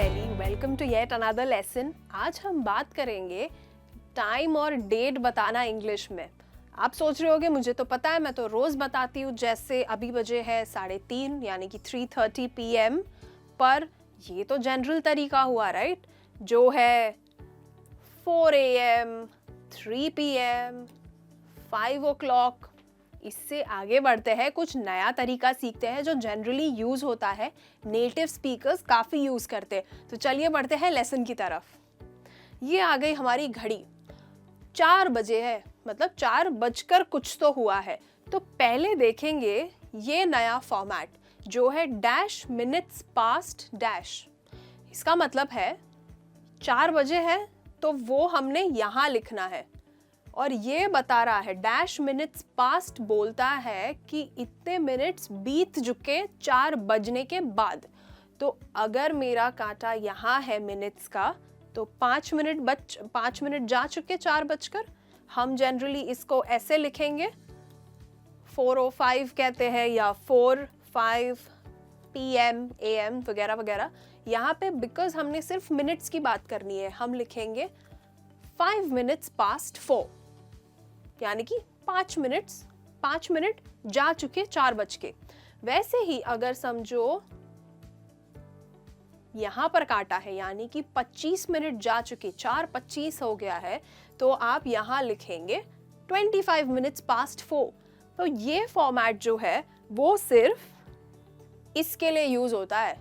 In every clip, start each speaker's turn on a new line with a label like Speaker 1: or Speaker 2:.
Speaker 1: Eli, welcome to yet another lesson. आज हम बात करेंगे टाइम और डेट बताना इंग्लिश में। आप सोच रहे होगे मुझे तो पता है, मैं तो रोज़ बताती हूँ। जैसे अभी बजे है 3:30 यानी कि 3:30 PM, पर ये तो जनरल तरीका हुआ, राइट? जो है 4 AM, 3 PM, 5 o'clock। इससे आगे बढ़ते हैं, कुछ नया तरीका सीखते हैं जो जनरली यूज़ होता है, नेटिव स्पीकर्स काफ़ी यूज़ करते हैं। तो चलिए बढ़ते हैं लेसन की तरफ। ये आ गई हमारी घड़ी, 4 बजे है, मतलब 4 बजकर कुछ तो हुआ है। तो पहले देखेंगे ये नया फॉर्मेट जो है डैश मिनट्स पास्ट डैश। इसका मतलब है 4 बजे है तो वो हमने यहाँ लिखना है, और ये बता रहा है डैश मिनट्स पास्ट बोलता है कि इतने मिनट्स बीत चुके 4 बजने के बाद। तो अगर मेरा कांटा यहाँ है मिनट्स का, तो 5 मिनट जा चुके 4 बजकर। हम जनरली इसको ऐसे लिखेंगे, 4:05 कहते हैं या 4:05 PM AM वगैरह वगैरह। यहाँ पे बिकॉज हमने सिर्फ मिनट्स की बात करनी है, हम लिखेंगे 5 minutes past 4, यानी कि 5 मिनट जा चुके 4 बज के। वैसे ही अगर समझो यहां पर काटा है, यानी कि 25 मिनट जा चुके, 4:25 हो गया है, तो आप यहां लिखेंगे 25 minutes past 4। तो ये फॉर्मेट जो है वो सिर्फ इसके लिए यूज होता है।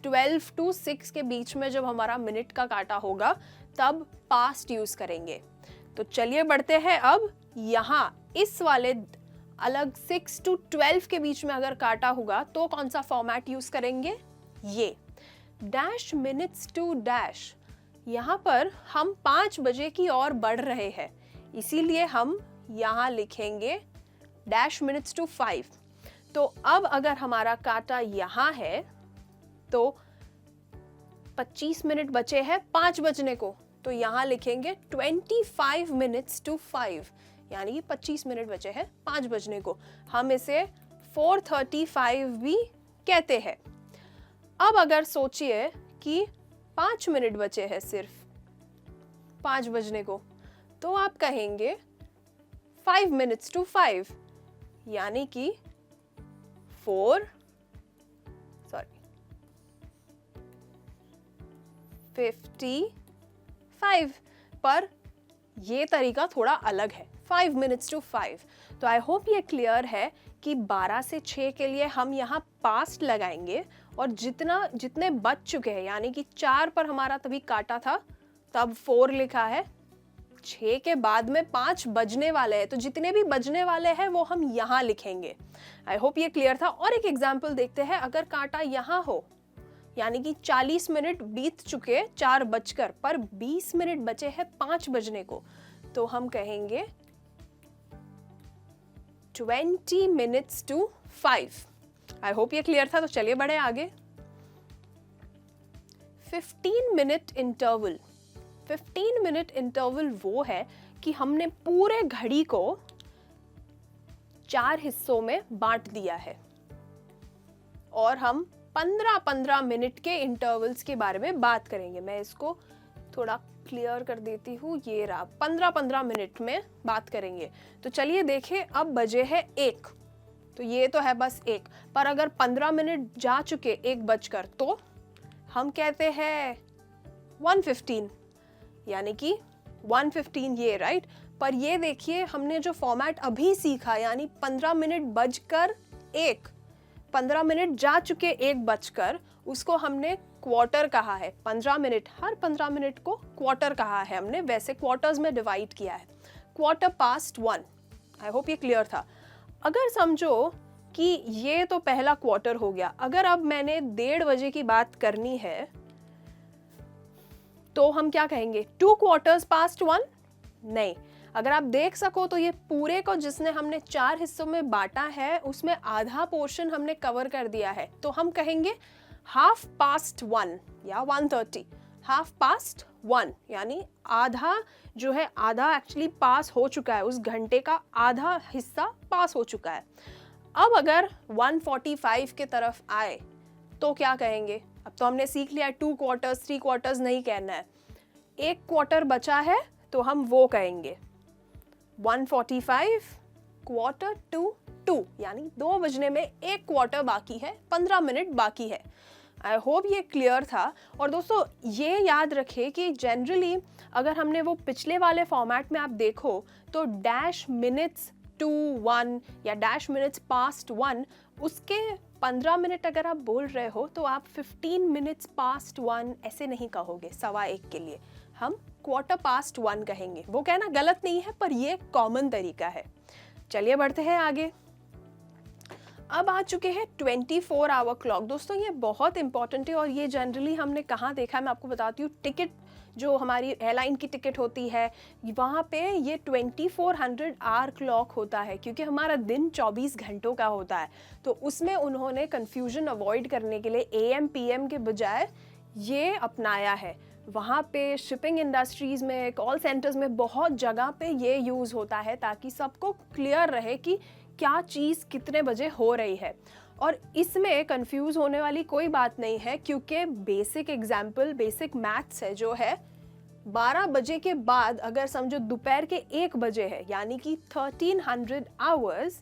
Speaker 1: 12 to 6 के बीच में जब हमारा मिनट का काटा होगा तब पास्ट यूज करेंगे। तो चलिए बढ़ते हैं अब यहाँ इस वाले अलग 6 to 12 के बीच में अगर काटा होगा तो कौन सा फॉर्मेट यूज करेंगे? ये डैश मिनट्स टू डैश। यहाँ पर हम 5 बजे की ओर बढ़ रहे हैं, इसीलिए हम यहाँ लिखेंगे डैश मिनट्स टू 5। तो अब अगर हमारा काटा यहाँ है तो 25 मिनट बचे हैं 5 बजने को, तो यहाँ लिखेंगे 25 minutes to 5, यानी कि 25 मिनट बचे हैं 5 बजने को। हम इसे 4:35 भी कहते हैं। अब अगर सोचिए कि 5 मिनट बचे हैं सिर्फ 5 बजने को, तो आप कहेंगे 5 minutes to 5, यानी कि 55। पर ये तरीका थोड़ा अलग है, 5 minutes to 5। तो आई होप ये क्लियर है कि 12 से 6 के लिए हम यहाँ पास्ट लगाएंगे, और जितने बज चुके हैं, यानी कि 4 पर हमारा तभी काटा था तब 4 लिखा है, 6 के बाद में 5 बजने वाले हैं, तो जितने भी बजने वाले हैं वो हम यहाँ लिखेंगे। आई होप ये क्लियर था। और एक एग्जाम्पल देखते हैं। अगर काटा यहाँ हो, यानी कि 40 मिनट बीत चुके 4 बजकर, पर 20 मिनट बचे हैं 5 बजने को, तो हम कहेंगे 20 minutes to 5। आई होप ये क्लियर था। तो चलिए बढ़े आगे। 15 minute इंटरवल। 15 minute इंटरवल वो है कि हमने पूरे घड़ी को 4 हिस्सों में बांट दिया है, और हम 15-15 मिनट के इंटरवल्स के बारे में बात करेंगे। मैं इसको थोड़ा क्लियर कर देती हूँ। ये रहा, 15-15 मिनट में बात करेंगे। तो चलिए देखें, अब बजे है 1, तो ये तो है बस 1, पर अगर 15 मिनट जा चुके 1 बजकर, तो हम कहते हैं 1:15, यानी कि 1:15 ये, राइट? पर ये देखिए, हमने जो फॉर्मेट अभी सीखा, यानी 15 मिनट बजकर 1, 15 मिनट जा चुके 1 बजकर, उसको हमने क्वार्टर कहा है। 15 मिनट, हर 15 मिनट को क्वार्टर कहा है हमने, वैसे क्वार्टर्स में डिवाइड किया है। 1:15। आई होप ये क्लियर था। अगर समझो कि ये तो पहला क्वार्टर हो गया, अगर अब मैंने 1:30 बजे की बात करनी है, तो हम क्या कहेंगे? 2:15 नहीं। अगर आप देख सको तो ये पूरे को जिसने हमने 4 हिस्सों में बांटा है, उसमें आधा पोर्शन हमने कवर कर दिया है, तो हम कहेंगे 1/2 या 1:30। 1/2, यानी आधा जो है, आधा एक्चुअली पास हो चुका है, उस घंटे का आधा हिस्सा पास हो चुका है। अब अगर 1:45 के तरफ आए तो क्या कहेंगे? अब तो हमने सीख लिया 2 क्वार्टर्स 3 क्वार्टर्स नहीं कहना है, 1 क्वार्टर बचा है तो हम वो कहेंगे 1:45 क्वार्टर टू 2, यानी 2 बजने में 1 क्वार्टर बाकी है, 15 मिनट बाकी है। आई होप ये क्लियर था। और दोस्तों ये याद रखें कि जनरली अगर हमने वो पिछले वाले फॉर्मेट में आप देखो तो डैश मिनट्स टू 1 या डैश मिनट्स पास्ट 1, उसके 15 मिनट अगर आप बोल रहे हो तो आप 15 मिनट्स पास्ट 1 ऐसे नहीं कहोगे 1:15 के लिए, हम क्वार्टर पास्ट 1 कहेंगे। वो कहना गलत नहीं है पर ये कॉमन तरीका है। चलिए बढ़ते हैं आगे। अब आ चुके हैं 24 आवर क्लॉक। दोस्तों ये बहुत इंपॉर्टेंट है और ये जनरली हमने कहाँ देखा है मैं आपको बताती हूँ। टिकट जो हमारी एयरलाइन की टिकट होती है वहाँ पे ये 2400 आवर क्लॉक होता है, क्योंकि हमारा दिन 24 घंटों का होता है। तो उसमें उन्होंने कन्फ्यूजन अवॉइड करने के लिए AM PM के बजाय ये अपनाया है। वहाँ पे शिपिंग इंडस्ट्रीज़ में, कॉल सेंटर्स में बहुत जगह पे ये यूज़ होता है ताकि सबको क्लियर रहे कि क्या चीज़ कितने बजे हो रही है। और इसमें कंफ्यूज होने वाली कोई बात नहीं है, क्योंकि बेसिक एग्जाम्पल, बेसिक मैथ्स है जो है 12 बजे के बाद अगर समझो दोपहर के 1 बजे है यानी कि 1300 आवर्स,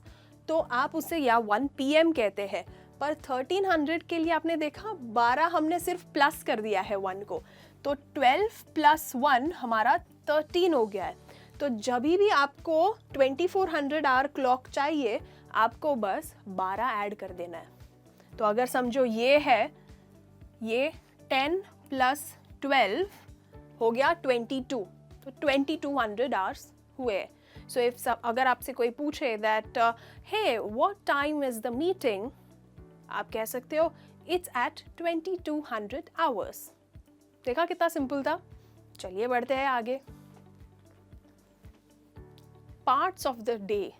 Speaker 1: तो आप उसे या 1 PM कहते हैं। पर 1300 के लिए आपने देखा 12 हमने सिर्फ प्लस कर दिया है 1 को, तो 12 + 1 हमारा 13 हो गया है। तो जब भी आपको 2400 आवर क्लॉक चाहिए आपको बस 12 ऐड कर देना है। तो अगर समझो ये है, ये 10 + 12 हो गया 22, तो 2200 आवर्स हुए। सो इफ अगर आपसे कोई पूछे that hey what time is the meeting, आप कह सकते हो इट्स एट 2200 आवर्स। देखा कितना सिंपल था। चलिए बढ़ते हैं आगे। पार्ट्स ऑफ द डे,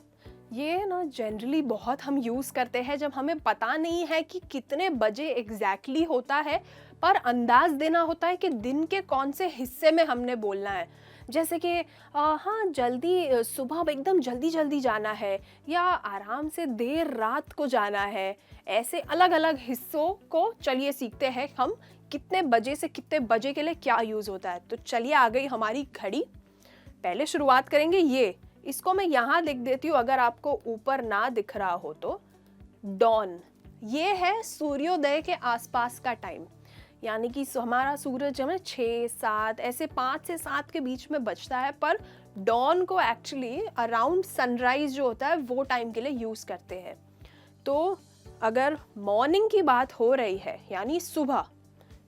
Speaker 1: ये ना जनरली बहुत हम यूज़ करते हैं जब हमें पता नहीं है कि कितने बजे एग्जैक्टली होता है, पर अंदाज देना होता है कि दिन के कौन से हिस्से में हमने बोलना है। जैसे कि हाँ जल्दी सुबह एकदम जल्दी जल्दी जाना है या आराम से देर रात को जाना है। ऐसे अलग अलग हिस्सों को चलिए सीखते हैं हम कितने बजे से कितने बजे के लिए क्या यूज़ होता है। तो चलिए आ गई हमारी घड़ी। पहले शुरुआत करेंगे ये, इसको मैं यहाँ लिख देती हूँ अगर आपको ऊपर ना दिख रहा हो तो। डॉन, ये है सूर्योदय के आसपास का टाइम, यानी कि हमारा सूरज जब 6 7 ऐसे 5 से 7 के बीच में बचता है, पर डॉन को एक्चुअली अराउंड सनराइज जो होता है वो टाइम के लिए यूज़ करते हैं। तो अगर मॉर्निंग की बात हो रही है यानी सुबह,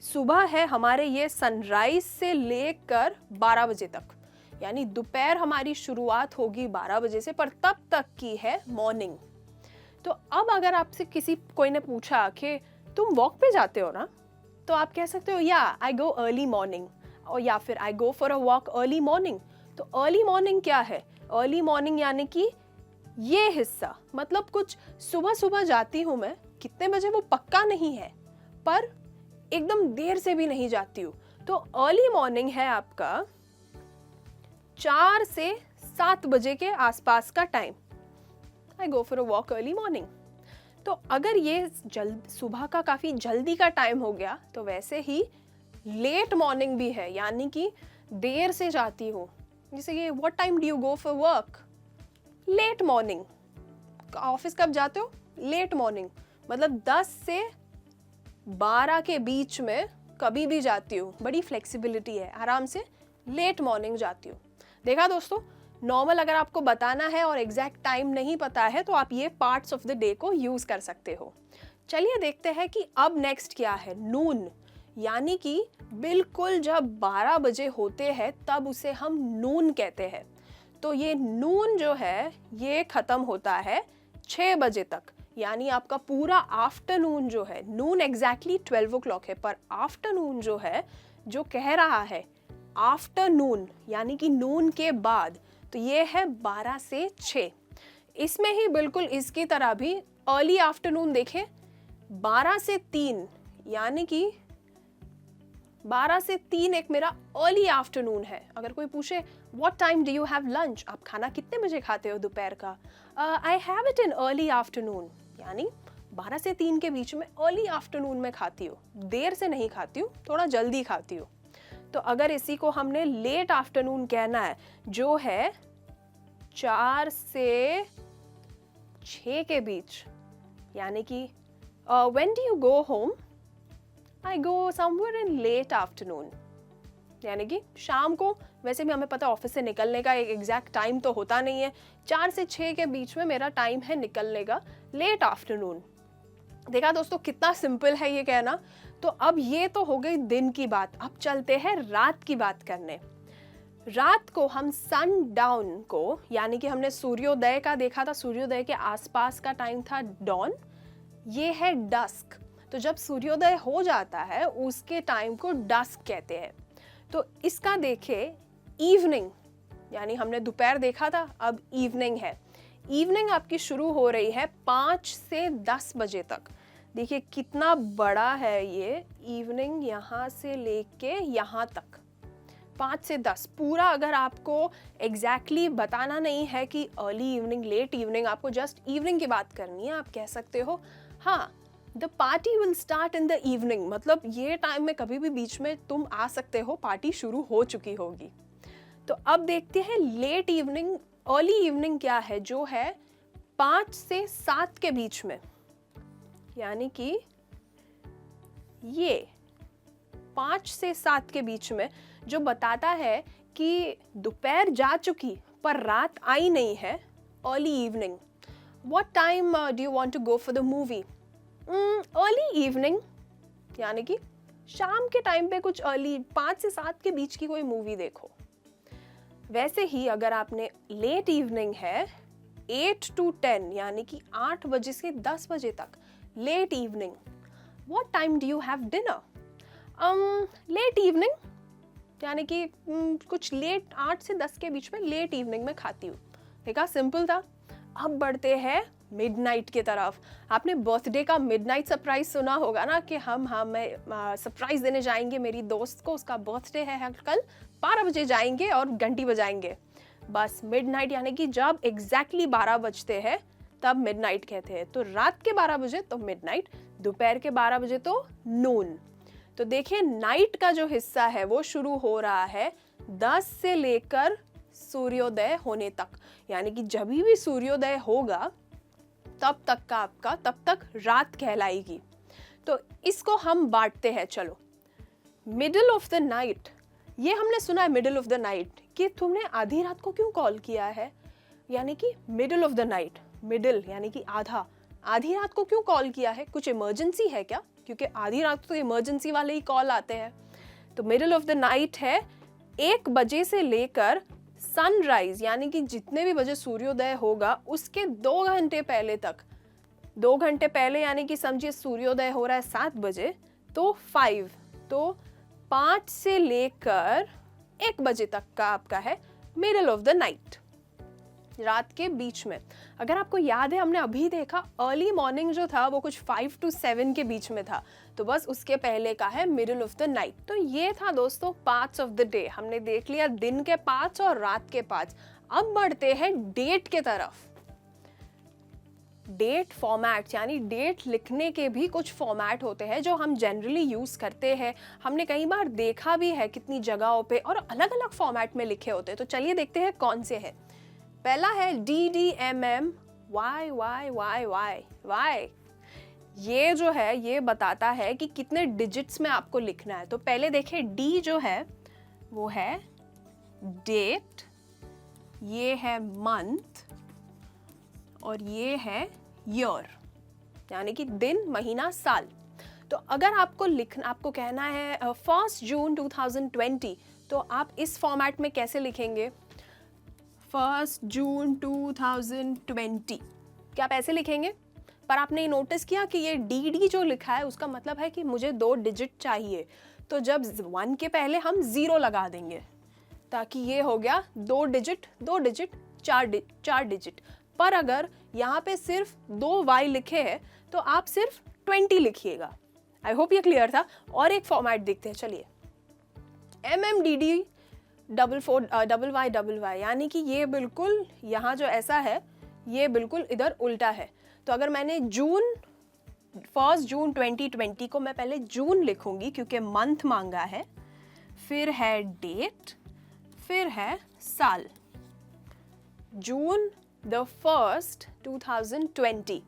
Speaker 1: सुबह है हमारे ये सनराइज से लेकर 12 बजे तक, यानी दोपहर हमारी शुरुआत होगी 12 बजे से, पर तब तक की है मॉर्निंग। तो अब अगर आपसे कोई ने पूछा कि तुम वॉक पे जाते हो ना, तो आप कह सकते हो या आई गो अर्ली मॉर्निंग, और या फिर I go for a walk early morning. तो अर्ली मॉर्निंग क्या है? अर्ली मॉर्निंग यानी कि ये हिस्सा, मतलब कुछ सुबह सुबह जाती हूँ मैं, कितने बजे वो पक्का नहीं है, पर एकदम देर से भी नहीं जाती हूँ। तो अर्ली मॉर्निंग है आपका 4 से 7 बजे के आसपास का time. I go for a walk early morning. तो अगर ये सुबह का काफ़ी जल्दी का टाइम हो गया, तो वैसे ही लेट मॉर्निंग भी है, यानी कि देर से जाती हूँ। जैसे कि what time do you go for work? Late morning. Office कब जाते हो? लेट मॉर्निंग, मतलब 10 से 12 के बीच में कभी भी जाती हूँ, बड़ी फ्लेक्सिबिलिटी है, आराम से लेट मॉर्निंग जाती हूँ। देखा दोस्तों, नॉर्मल अगर आपको बताना है और एग्जैक्ट टाइम नहीं पता है तो आप ये पार्ट्स ऑफ द डे को यूज कर सकते हो। चलिए देखते हैं कि अब नेक्स्ट क्या है। नून, यानी कि बिल्कुल जब 12 बजे होते हैं तब उसे हम नून कहते हैं। तो ये नून जो है ये खत्म होता है 6 बजे तक, यानी आपका पूरा आफ्टरनून जो है, नून एग्जैक्टली 12 o'clock है, पर आफ्टरनून जो है, जो कह रहा है आफ्टरनून यानी कि नून के बाद, तो ये है 12 से 6। इसमें ही बिल्कुल इसकी तरह भी अर्ली आफ्टरनून देखें, 12 से 3, यानी कि 12 से 3 एक मेरा अर्ली आफ्टरनून है। अगर कोई पूछे what time do you have lunch, आप खाना कितने बजे खाते हो दोपहर का? I have it in early afternoon, यानी 12 से 3 के बीच में अर्ली आफ्टरनून में खाती हूँ, देर से नहीं खाती हूँ, थोड़ा जल्दी खाती हूँ। तो अगर इसी को हमने लेट आफ्टरनून कहना है, जो है 4 से 6 के बीच, यानी कि when do you go home? I go somewhere in late afternoon, यानी कि शाम को। वैसे भी हमें पता है ऑफिस से निकलने का एक एग्जैक्ट टाइम तो होता नहीं है, 4 से 6 के बीच में मेरा टाइम है निकलने का, लेट आफ्टरनून। देखा दोस्तों कितना सिंपल है ये कहना। तो अब ये तो हो गई दिन की बात, अब चलते हैं रात की बात करने। रात को हम सन डाउन को, यानी कि हमने सूर्योदय का देखा था, सूर्योदय के आसपास का टाइम था डॉन, ये है डस्क। तो जब सूर्योदय हो जाता है उसके टाइम को डस्क कहते हैं। तो इसका देखे इवनिंग, यानी हमने दोपहर देखा था, अब इवनिंग है। इवनिंग आपकी शुरू हो रही है 5 से 10 बजे तक। देखिए कितना बड़ा है ये इवनिंग, यहाँ से लेके यहाँ तक 5 से 10 पूरा। अगर आपको एग्जैक्टली बताना नहीं है कि अर्ली इवनिंग, लेट इवनिंग, आपको जस्ट इवनिंग की बात करनी है, आप कह सकते हो हाँ the party will start in the evening, मतलब ये टाइम में कभी भी बीच में तुम आ सकते हो, पार्टी शुरू हो चुकी होगी। तो अब देखते हैं लेट इवनिंग, अर्ली इवनिंग क्या है, जो है 5 से 7 के बीच में, यानी कि ये 5 से 7 के बीच में, जो बताता है कि दोपहर जा चुकी पर रात आई नहीं है, early evening. What time do you want to go for the movie? Early evening, यानी कि शाम के टाइम पे कुछ अर्ली 5 से 7 के बीच की कोई मूवी देखो। वैसे ही अगर आपने लेट इवनिंग है 8 to 10, यानी कि 8 बजे से 10 बजे तक, late evening. What time do you have dinner? Late evening, यानी कि कुछ लेट 8 से 10 के बीच में लेट इवनिंग में खाती हूँ। देखा सिंपल था। अब बढ़ते हैं मिडनाइट की तरफ। आपने बर्थडे का मिडनाइट सरप्राइज सुना होगा ना, कि मैं सरप्राइज देने जाएंगे मेरी दोस्त को, उसका बर्थडे है कल, 12 बजे जाएंगे और घंटी बजाएंगे। बस मिडनाइट यानी कि जब एग्जैक्टली 12 बजते हैं तब मिडनाइट कहते हैं। तो रात के 12 बजे तो मिडनाइट, दोपहर के 12 बजे तो नून। तो देखिए नाइट का जो हिस्सा है वो शुरू हो रहा है 10 से लेकर सूर्योदय होने तक, यानी कि जब भी सूर्योदय होगा तब तक का आपका, तब तक रात कहलाएगी। तो इसको हम बांटते हैं। चलो, मिडिल ऑफ द नाइट, ये हमने सुना है मिडिल ऑफ द नाइट, कि तुमने आधी रात को क्यों कॉल किया है, यानी कि middle of the night, middle यानी कि आधा, आधी रात को क्यों कॉल किया है, कुछ इमरजेंसी है क्या? क्योंकि आधी रात तो इमरजेंसी वाले ही कॉल आते हैं। तो मिडिल ऑफ द नाइट है 1 बजे से लेकर सनराइज, यानी कि जितने भी बजे सूर्योदय होगा उसके 2 घंटे पहले तक। 2 घंटे पहले यानी कि समझिए सूर्योदय हो रहा है 7 बजे, तो 5, तो 5 से लेकर 1 बजे तक का आपका है मिडिल ऑफ द नाइट, रात के बीच में। अगर आपको याद है, हमने अभी देखा अर्ली मॉर्निंग जो था वो कुछ 5 to 7 के बीच में था, तो बस उसके पहले का है मिडिल ऑफ द नाइट। तो ये था दोस्तों पार्ट्स ऑफ द डे। हमने देख लिया दिन के 5 और रात के 5। अब बढ़ते हैं डेट के तरफ। डेट फॉर्मेट, यानी डेट लिखने के भी कुछ फॉर्मेट होते हैं जो हम जनरली यूज करते हैं। हमने कई बार देखा भी है कितनी जगहों पे, और अलग अलग फॉर्मेट में लिखे होते हैं। तो चलिए देखते हैं कौन से हैं। पहला है DDMM YYYY। ये जो है ये बताता है कि कितने डिजिट्स में आपको लिखना है। तो पहले देखिए D जो है वो है डेट, ये है मंथ और ये है ईयर, यानी कि दिन, महीना, साल। तो अगर आपको लिखना, आपको कहना है 1 जून 2020, तो आप इस फॉर्मेट में कैसे लिखेंगे? 1 जून 2020, क्या आप ऐसे लिखेंगे? पर आपने नोटिस किया कि ये DD जो लिखा है उसका मतलब है कि मुझे 2 डिजिट चाहिए। तो जब 1 के पहले हम 0 लगा देंगे, ताकि ये हो गया 2 डिजिट 2 डिजिट 4 डिजिट। पर अगर यहाँ पे सिर्फ 2 Y लिखे हैं तो आप सिर्फ 20 लिखिएगा। आई होप ये क्लियर था। और एक फॉर्मेट देखते हैं, चलिए। MMDD 444YY, यानी कि ये बिल्कुल यहाँ जो ऐसा है ये बिल्कुल इधर उल्टा है। तो अगर मैंने जून 1 जून 2020 को मैं पहले जून लिखूंगी क्योंकि मंथ मांगा है, फिर है डेट, फिर है साल। जून द 1st 2020।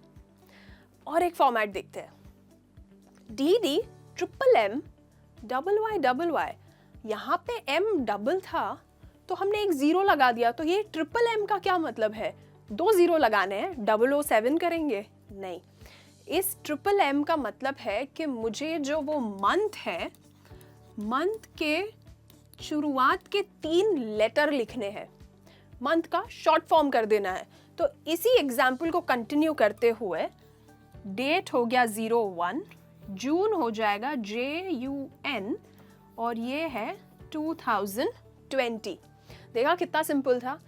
Speaker 1: और एक फॉर्मेट देखते हैं, DD ट्रिपल M YYY। यहाँ पे M डबल था तो हमने एक जीरो लगा दिया, तो ये ट्रिपल M का क्या मतलब है? 2 जीरो लगाने हैं, 007 करेंगे? नहीं, इस ट्रिपल M का मतलब है कि मुझे जो वो मंथ है, मंथ के शुरुआत के 3 लेटर लिखने हैं, मंथ का शॉर्ट फॉर्म कर देना है। तो इसी एग्जाम्पल को कंटिन्यू करते हुए डेट हो गया 01, जून हो जाएगा JUN, और ये है 2020। देखा कितना सिंपल था।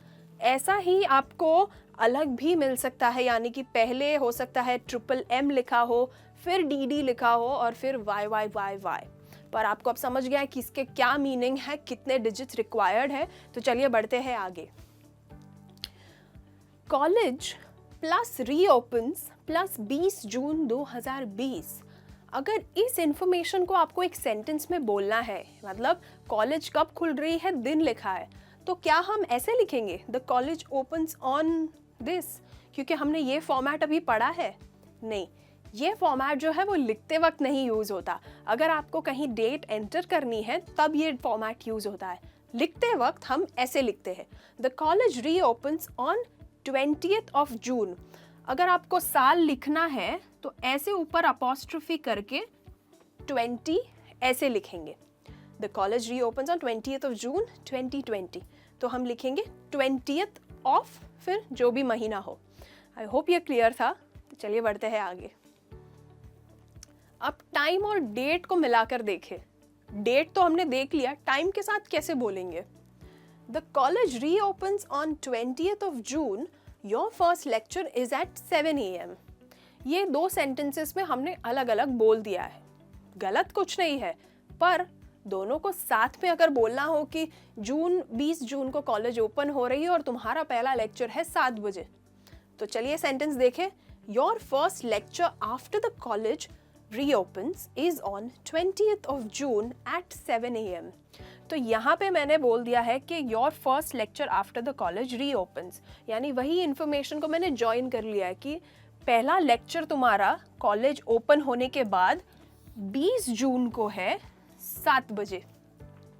Speaker 1: ऐसा ही आपको अलग भी मिल सकता है, यानी कि पहले हो सकता है ट्रिपल M लिखा हो, फिर DD लिखा हो और फिर YYYY। पर आपको अब समझ गया है कि इसके क्या मीनिंग है, कितने डिजिट्स रिक्वायर्ड है। तो चलिए बढ़ते हैं आगे। कॉलेज प्लस रीओपन्स प्लस 20 जून 2020। अगर इस इंफॉर्मेशन को आपको एक सेंटेंस में बोलना है, मतलब कॉलेज कब खुल रही है, दिन लिखा है, तो क्या हम ऐसे लिखेंगे the college opens on this, क्योंकि हमने ये फॉर्मेट अभी पढ़ा है? नहीं, ये फॉर्मेट जो है वो लिखते वक्त नहीं यूज़ होता। अगर आपको कहीं डेट एंटर करनी है तब ये फॉर्मेट यूज़ होता है। लिखते वक्त हम ऐसे लिखते हैं, the college reopens on 20th of June। अगर आपको साल लिखना है तो ऐसे ऊपर अपॉस्ट्रोफी करके 20 ऐसे लिखेंगे, the college reopens on 20th of June 2020। तो हम लिखेंगे 20th ऑफ, फिर जो भी महीना हो। आई होप ये क्लियर था। तो चलिए बढ़ते हैं आगे। अब टाइम और डेट को मिलाकर देखें। डेट तो हमने देख लिया, टाइम के साथ कैसे बोलेंगे? The college reopens on 20th of June. Your first lecture is at 7 AM. ये 2 सेंटेंसेस में हमने अलग अलग बोल दिया है। गलत कुछ नहीं है, पर दोनों को साथ में अगर बोलना हो कि 20 जून को कॉलेज ओपन हो रही है और तुम्हारा पहला लेक्चर है 7 बजे, तो चलिए सेंटेंस देखें। Your first lecture after the college reopens is on 20th of June at 7 AM. तो यहाँ पे मैंने बोल दिया है कि your first lecture after the college reopens, यानी वही इन्फॉर्मेशन को मैंने ज्वाइन कर लिया है कि पहला लेक्चर तुम्हारा कॉलेज ओपन होने के बाद 20 जून को है 7 बजे।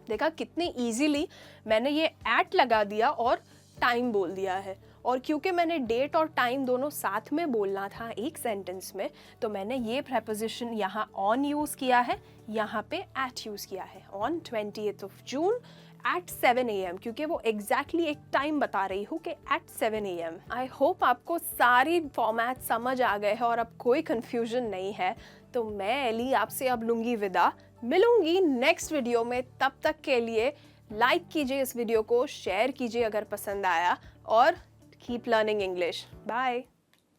Speaker 1: देखा कितने इजीली मैंने ये एट लगा दिया और टाइम बोल दिया है। और क्योंकि मैंने डेट और टाइम दोनों साथ में बोलना था एक सेंटेंस में, तो मैंने ये प्रेपोजिशन यहाँ ऑन यूज़ किया है, यहाँ पे एट यूज़ किया है। On 20th of June at 7 AM, क्योंकि वो एग्जैक्टली एक टाइम बता रही हूँ कि एट 7 AM। आई होप आपको सारी फॉर्मेट समझ आ गए हैं और अब कोई कन्फ्यूजन नहीं है। तो मैं एली आपसे अब लूँगी विदा, मिलूँगी नेक्स्ट वीडियो में। तब तक के लिए लाइक कीजिए इस वीडियो को, शेयर कीजिए अगर पसंद आया, और keep learning English. Bye.